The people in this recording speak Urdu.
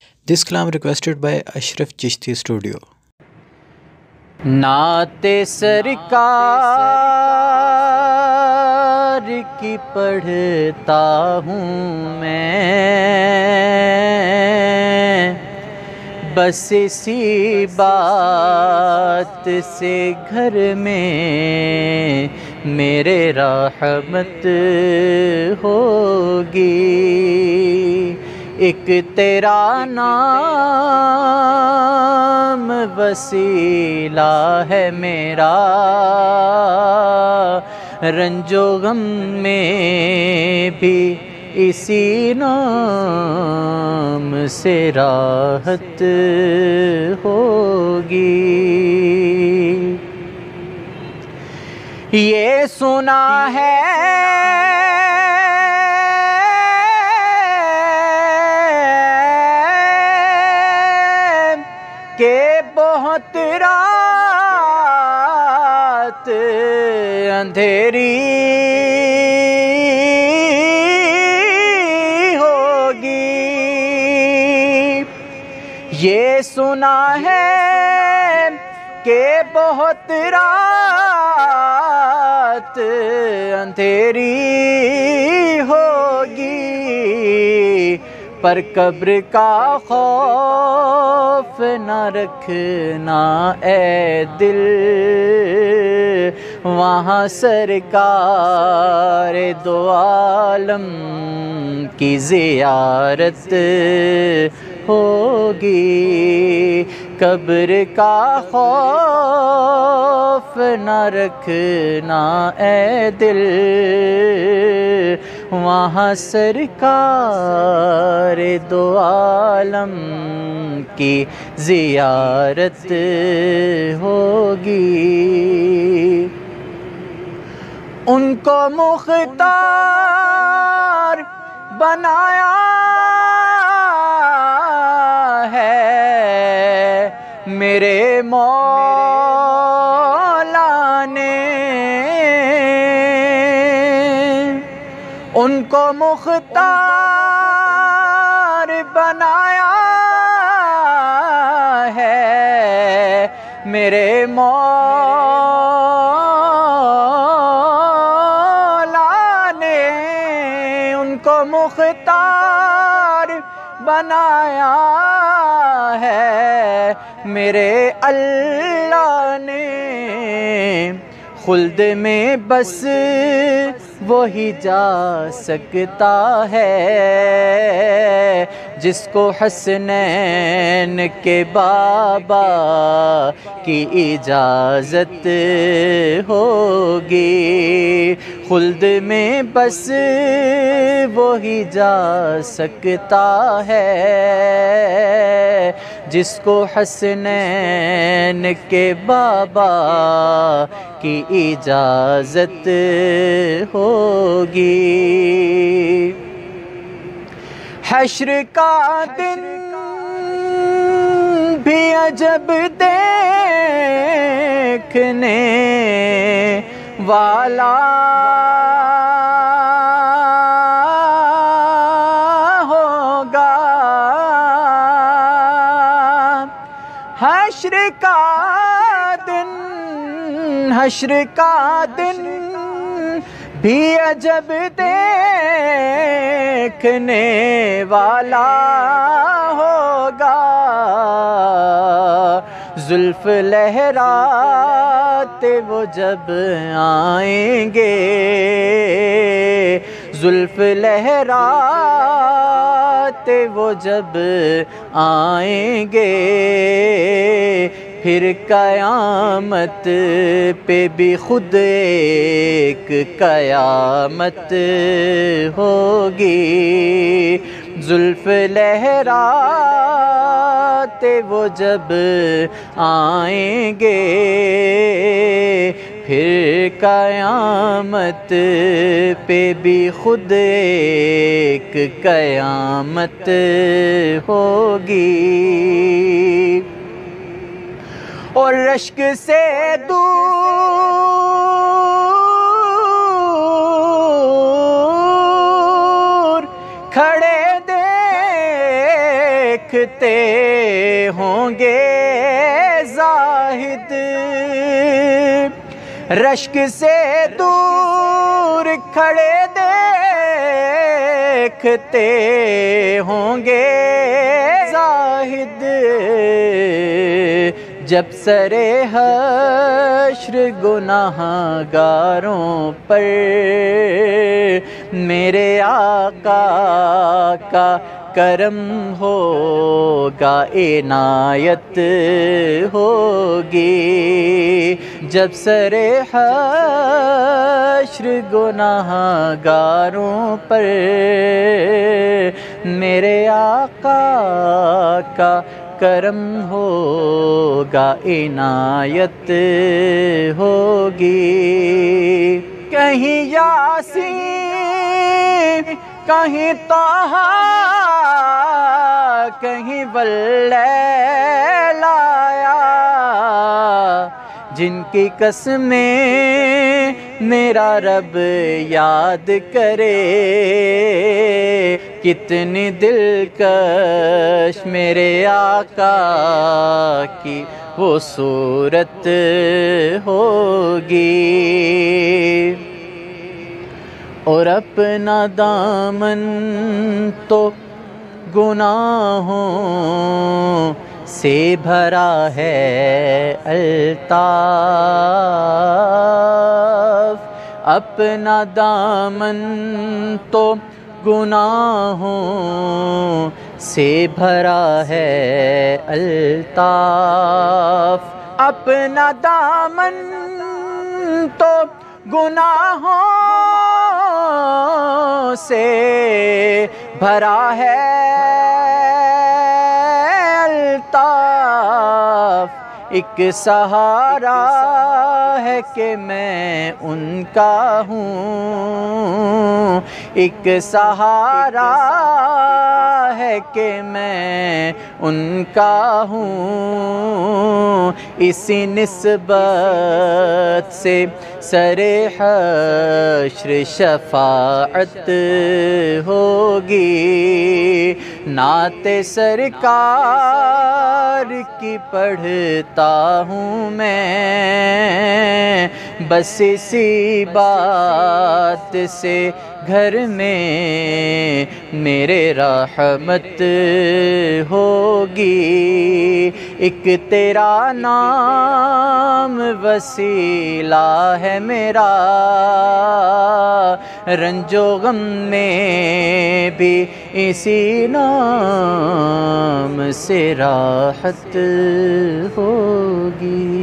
This kalam requested by Ashraf Chishti Studio. نعت سرکار کی پڑھتا ہوں میں، بس اسی بات سے گھر میں میرے رحمت ہوگی۔ ایک تیرا نام وسیلہ ہے میرا، رنج و غم میں بھی اسی نام سے راحت ہوگی۔ یہ سنا ہے کہ بہت رات اندھیری ہوگی، یہ سنا ہے کہ بہت رات اندھیری ہوگی، پر قبر کا خوف نہ رکھنا اے دل، وہاں سرکار دو عالم کی زیارت ہوگی۔ قبر کا خوف نہ رکھنا اے دل، وہاں سرکار دو عالم کی زیارت ہوگی۔ ان کو مختار بنایا ہے میرے مولا نے، ان کو مختار بنایا ہے میرے مولا نے، ان کو مختار بنایا ہے میرے اللہ نے۔ خلد میں بس وہی جا سکتا ہے جس کو حسنین کے بابا کی اجازت ہوگی۔ خلد میں بس وہی جا سکتا ہے جس کو حسنین کے بابا کی اجازت ہوگی۔ حشر کا دن بھی عجب دیکھنے والا ہوگا، حشر کا دن بھی عجب دیکھنے والا ہوگا۔ زلف لہراتے وہ جب آئیں گے، زلف لہراتے وہ جب آئیں گے، پھر قیامت پہ بھی خود ایک قیامت ہوگی۔ زلف لہراتے وہ جب آئیں گے، پھر قیامت پہ بھی خود ایک قیامت ہوگی۔ اور رشک سے دور کھڑے دیکھ دیکھتے ہوں گے زاہد، رشک سے دور کھڑے دیکھتے ہوں گے زاہد، جب سر حشر گناہ گاروں پر میرے آقا کا کرم ہوگا، عنایت ہوگی، جب سر حشر گناہ گاروں پر میرے آقا کا کرم ہوگا، عنایت ہوگی۔ کہیں یاسین کہیں طٰہٰ کہیں واللیل آیا، جن کی قسمیں میرا رب یاد کرے، کتنی دلکش میرے آقا کی وہ صورت ہوگی۔ اور اپنا دامن تو گناہوں سے بھرا ہے الطاف، اپنا دامن تو گناہوں سے بھرا ہے الطاف، اپنا دامن تو گناہوں سے بھرا ہے الطاف، ایک سہارا ہے کہ میں ان کا ہوں، ایک سہارا ہے کہ میں ان کا ہوں، اسی نسبت سے سر حشر شفاعت ہوگی، نعت سرکار کی پڑھتا ہوں میں، بس اسی بات سے گھر میں میرے رحمت ہوگی، ایک تیرا نام وسیلہ ہے میرا، رنج و غم میں بھی اسی نام سے راحت ہوگی۔